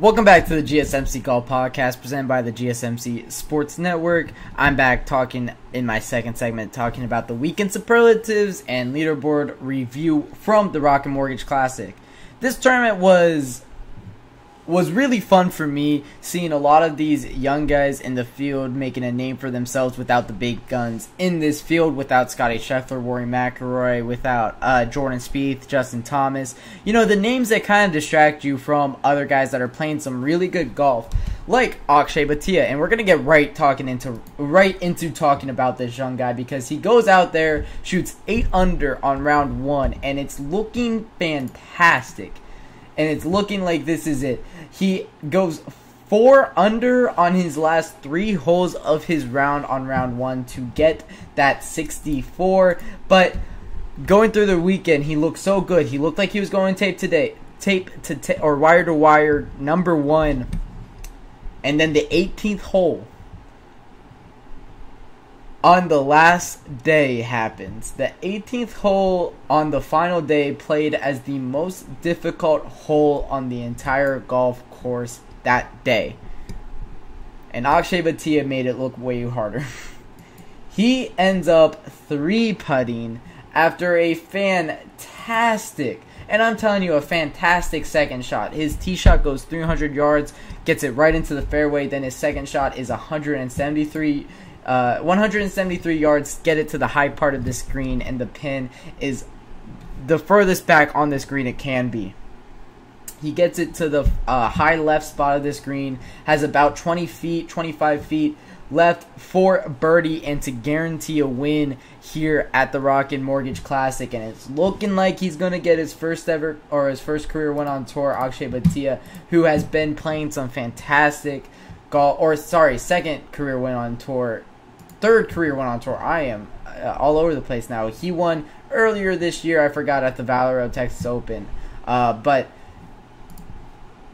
Welcome back to the GSMC Golf Podcast presented by the GSMC Sports Network. I'm back talking in my second segment, talking about the weekend superlatives and leaderboard review from the Rocket Mortgage Classic. This tournament was really fun for me, seeing a lot of these young guys in the field making a name for themselves without the big guns in this field, without Scotty Scheffler, Rory McIlroy, without Jordan Spieth, Justin Thomas. You know, the names that kind of distract you from other guys that are playing some really good golf, like Akshay Bhatia. And we're going to get right into talking about this young guy, because he goes out there, shoots 8 under on round 1, and it's looking fantastic. And it's looking like this is it. He goes 4 under on his last 3 holes of his round on round 1 to get that 64. But going through the weekend, he looked so good. He looked like he was going tape to or wire to wire, number 1. And then the 18th hole on the last day happens. The 18th hole on the final day played as the most difficult hole on the entire golf course that day. And Akshay Bhatia made it look way harder. He ends up 3-putting after a fantastic, and I'm telling you, a fantastic second shot. His tee shot goes 300 yards, gets it right into the fairway. Then his second shot is 173 yards, get it to the high part of the screen, and the pin is the furthest back on the screen it can be. He gets it to the high left spot of the screen, has about 25 feet left for birdie and to guarantee a win here at the Rocket Mortgage Classic. And it's looking like he's going to get his first career win on tour. Akshay Bhatia, who has been playing some fantastic golf, second career win on tour. Third career win on tour. I am all over the place now. He won earlier this year, I forgot, at the Valero Texas Open. But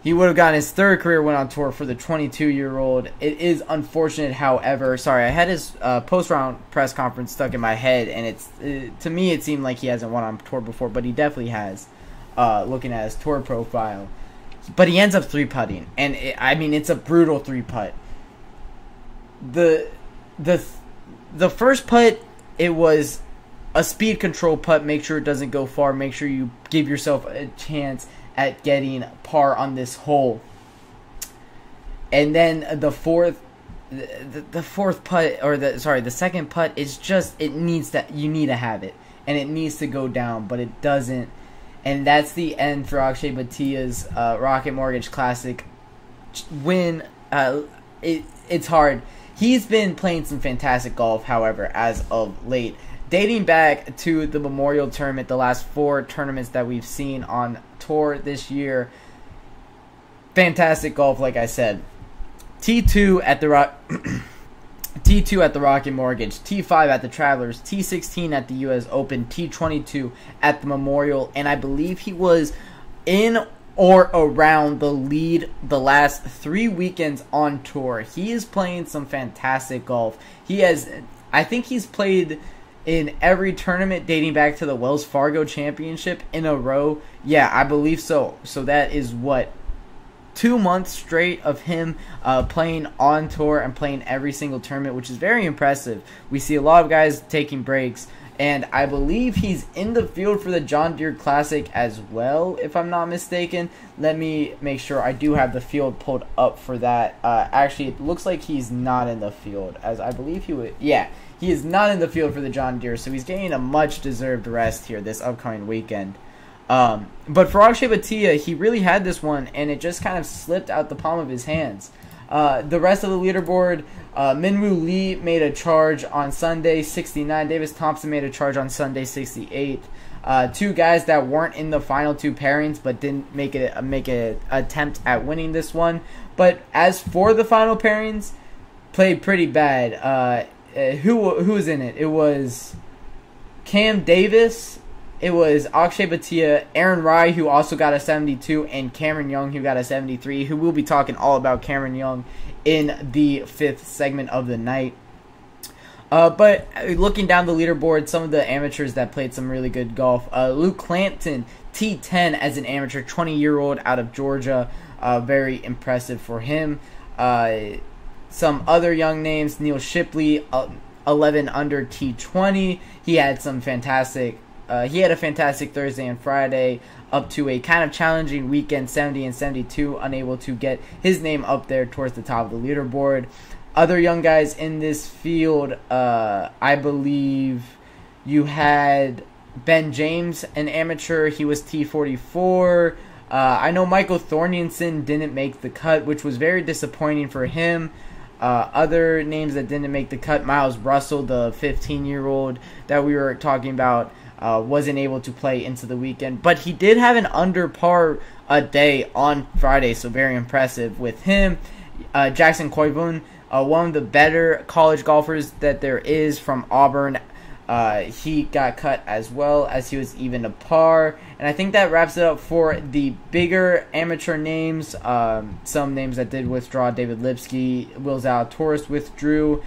he would have gotten his third career win on tour for the 22-year-old. It is unfortunate, however. Sorry, I had his post-round press conference stuck in my head, and to me it seemed like he hasn't won on tour before, but he definitely has, looking at his tour profile. But he ends up 3-putting, and it's a brutal 3-putt. The first putt, it was a speed control putt. Make sure it doesn't go far. Make sure you give yourself a chance at getting par on this hole. And then the second putt is just, you need to have it, and it needs to go down, but it doesn't. And that's the end for Akshay Bhatia's Rocket Mortgage Classic win. It's hard. He's been playing some fantastic golf, however, as of late. Dating back to the Memorial Tournament, the last 4 tournaments that we've seen on tour this year, fantastic golf, like I said. T2 at the Rocket Mortgage, T5 at the Travelers, T16 at the U.S. Open, T22 at the Memorial, and I believe he was in or around the lead the last 3 weekends on tour. He is playing some fantastic golf. I think he's played in every tournament dating back to the Wells Fargo Championship in a row. Yeah, I believe so. So that is 2 months straight of him playing on tour and playing every single tournament, which is very impressive. We see a lot of guys taking breaks, and I believe he's in the field for the John Deere Classic as well, if I'm not mistaken. Let me make sure. I do have the field pulled up for that. Actually, it looks like he's not in the field, as I believe he would. Yeah, he is not in the field for the John Deere, so he's getting a much-deserved rest here this upcoming weekend. But for Akshay Bhatia, he really had this one, and it just kind of slipped out the palm of his hands. The rest of the leaderboard, Minwoo Lee made a charge on Sunday, 69. Davis Thompson made a charge on Sunday, 68. 2 guys that weren't in the final 2 pairings, but didn't make an attempt at winning this one. But as for the final pairings, played pretty bad. Who was in it? It was Cam Davis. It was Akshay Bhatia, Aaron Rai, who also got a 72, and Cameron Young, who got a 73, who we'll be talking all about Cameron Young in the 5th segment of the night. But looking down the leaderboard, some of the amateurs that played some really good golf. Luke Clanton T10 as an amateur, 20-year-old out of Georgia. Very impressive for him. Some other young names, Neil Shipley, 11 under T20. He had some fantastic. He had a fantastic Thursday and Friday, up to a kind of challenging weekend, 70 and 72, unable to get his name up there towards the top of the leaderboard. Other young guys in this field, I believe you had Ben James, an amateur. He was T44. I know Michael Thorntonson didn't make the cut, which was very disappointing for him. Other names that didn't make the cut, Miles Russell, the 15-year-old that we were talking about, wasn't able to play into the weekend. But he did have an under par a day on Friday, so very impressive with him. Jackson Koivun, one of the better college golfers that there is from Auburn. He got cut as well, as he was even a par. And I think that wraps it up for the bigger amateur names. Some names that did withdraw: David Lipsky, Will Zalatoris withdrew,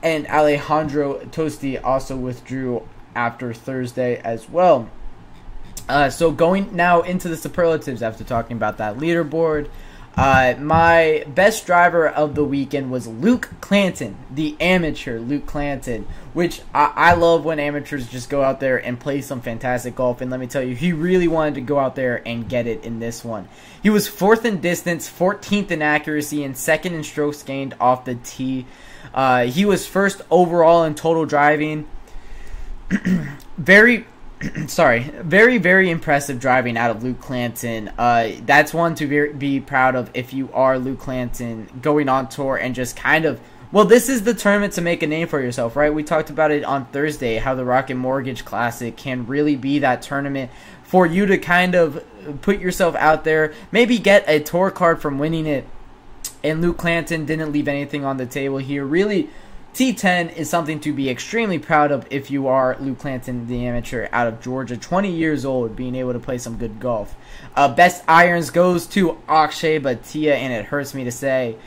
and Alejandro Tosti also withdrew after Thursday as well. So going now into the superlatives after talking about that leaderboard. My best driver of the weekend was Luke Clanton, the amateur Luke Clanton, which I love when amateurs just go out there and play some fantastic golf. And let me tell you, he really wanted to go out there and get it in this one. He was 4th in distance, 14th in accuracy, and 2nd in strokes gained off the tee. He was 1st overall in total driving. Very, very impressive driving out of Luke Clanton. That's one to be proud of if you are Luke Clanton going on tour and just kind of, well, this is the tournament to make a name for yourself, right? We talked about it on Thursday, how the Rocket Mortgage Classic can really be that tournament for you to kind of put yourself out there, maybe get a tour card from winning it. And Luke Clanton didn't leave anything on the table here. Really, T10 is something to be extremely proud of if you are Luke Clanton, the amateur out of Georgia, 20 years old, being able to play some good golf. Best irons goes to Akshay Bhatia, and it hurts me to say.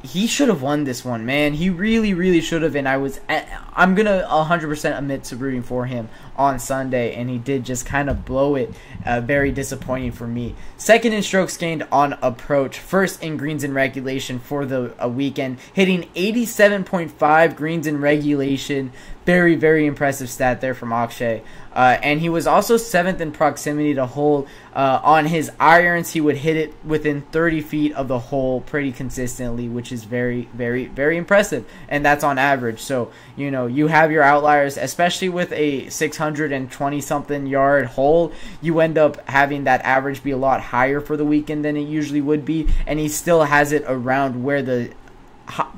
He should have won this one, man. He really should have, and I'm going to 100% admit to rooting for him on Sunday, and he did just kind of blow it. Very disappointing for me. 2nd in strokes gained on approach. 1st in greens in regulation for the weekend, hitting 87.5 greens in regulation. Very impressive stat there from Akshay. And he was also 7th in proximity to hole. On his irons, he would hit it within 30 feet of the hole pretty consistently, which is very impressive. And that's on average. So, you know, you have your outliers, especially with a 620-something yard hole. You end up having that average be a lot higher for the weekend than it usually would be. And he still has it around where the,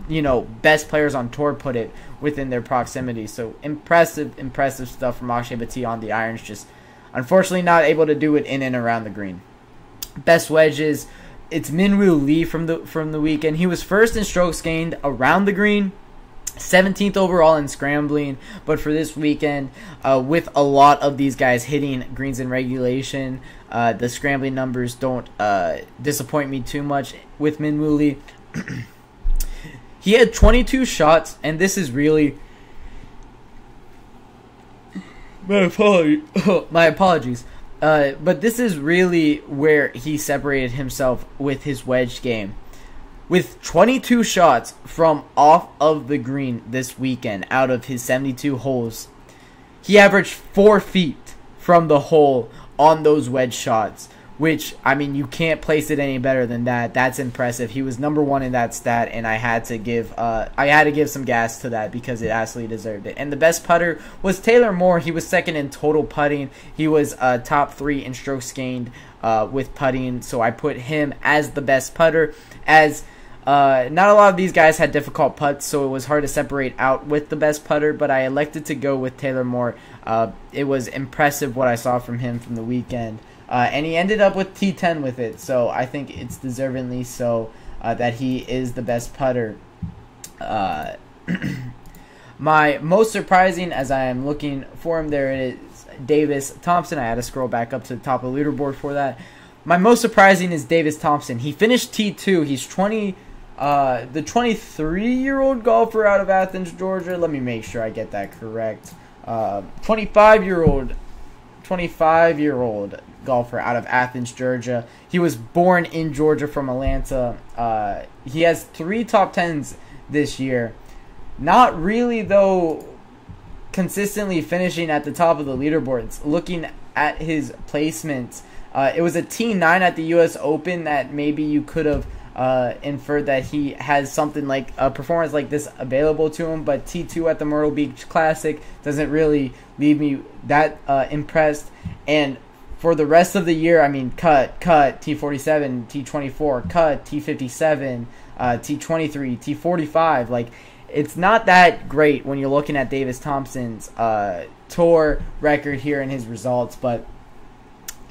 you know, best players on tour put it within their proximity. So impressive stuff from Akshay Bhatia on the irons. Just unfortunately not able to do it in and around the green. Best wedges, it's Minwoo Lee from the weekend. He was 1st in strokes gained around the green, 17th overall in scrambling. But for this weekend, with a lot of these guys hitting greens in regulation, the scrambling numbers don't disappoint me too much with Minwoo Lee. He had 22 shots, and this is really... My apologies. But this is really where he separated himself with his wedge game. With 22 shots from off of the green this weekend out of his 72 holes, he averaged 4 feet from the hole on those wedge shots. Which, I mean, you can't place it any better than that. That's impressive. He was number 1 in that stat, and I had to give some gas to that because it absolutely deserved it. And the best putter was Taylor Moore. He was 2nd in total putting. He was top 3 in strokes gained with putting, so I put him as the best putter. As not a lot of these guys had difficult putts, so it was hard to separate out with the best putter, but I elected to go with Taylor Moore. It was impressive what I saw from him from the weekend. And he ended up with T10 with it, so I think it's deservingly so that he is the best putter. My most surprising, as I am looking for him, there it is, Davis Thompson. I had to scroll back up to the top of the leaderboard for that. My most surprising is Davis Thompson. He finished T2. He's the 23-year-old golfer out of Athens, Georgia. Let me make sure I get that correct. 25-year-old 25-year-old golfer out of Athens, Georgia. He was born in Georgia from Atlanta. He has 3 top 10s this year. Not really, though, consistently finishing at the top of the leaderboards. Looking at his placements, it was a T9 at the U.S. Open that maybe you could have inferred that he has something like a performance like this available to him, but T2 at the Myrtle Beach Classic doesn't really leave me that impressed. And for the rest of the year, I mean, cut, T47, T24, cut, T57, T23, T45. Like, it's not that great when you're looking at Davis Thompson's tour record here and his results, but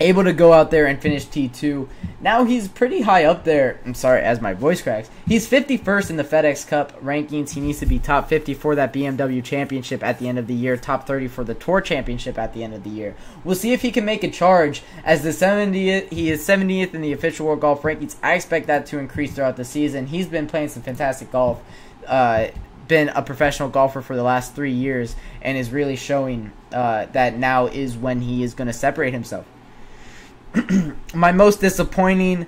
able to go out there and finish T2. Now he's pretty high up there. I'm sorry, as my voice cracks. He's 51st in the FedEx Cup rankings. He needs to be top 50 for that BMW Championship at the end of the year, top 30 for the Tour Championship at the end of the year. We'll see if he can make a charge as the 70th. He is 70th in the official World Golf rankings. I expect that to increase throughout the season. He's been playing some fantastic golf. Been a professional golfer for the last 3 years and is really showing that now is when he is going to separate himself. My most disappointing,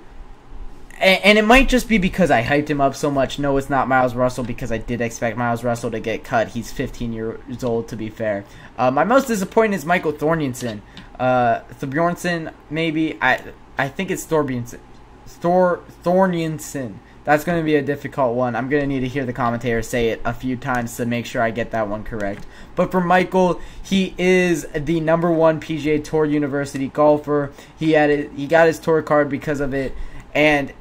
and it might just be because I hyped him up so much. No, it's not Miles Russell, because I did expect Miles Russell to get cut. He's 15 years old, to be fair. My most disappointing is Michael Thornjensen. Thorbjornsen, maybe. I think it's Thorbjornsen. Thornjensen. That's going to be a difficult one. I'm going to need to hear the commentator say it a few times to make sure I get that one correct. But for Michael, he is the #1 PGA Tour University golfer. He got his tour card because of it, and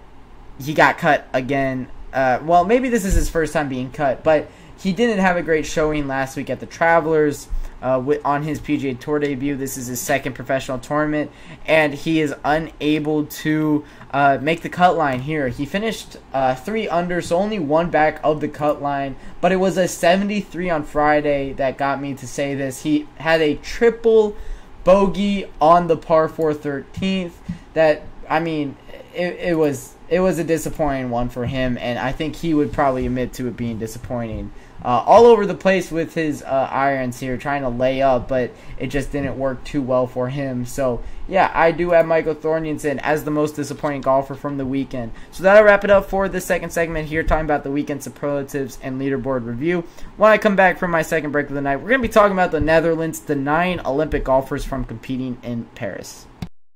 he got cut again. Well, maybe this is his first time being cut, but he didn't have a great showing last week at the Travelers on his PGA Tour debut. This is his second professional tournament, and he is unable to make the cut line here. He finished 3 under, so only 1 back of the cut line, but it was a 73 on Friday that got me to say this. He had a triple bogey on the par 4 13th. That, I mean, it was a disappointing one for him, and I think he would probably admit to it being disappointing. All over the place with his irons here, trying to lay up, but it just didn't work too well for him. So, yeah, I do have Michael Thornjensen as the most disappointing golfer from the weekend. So that'll wrap it up for this second segment here, talking about the weekend superlatives and leaderboard review. When I come back from my second break of the night, we're going to be talking about the Netherlands denying Olympic golfers from competing in Paris.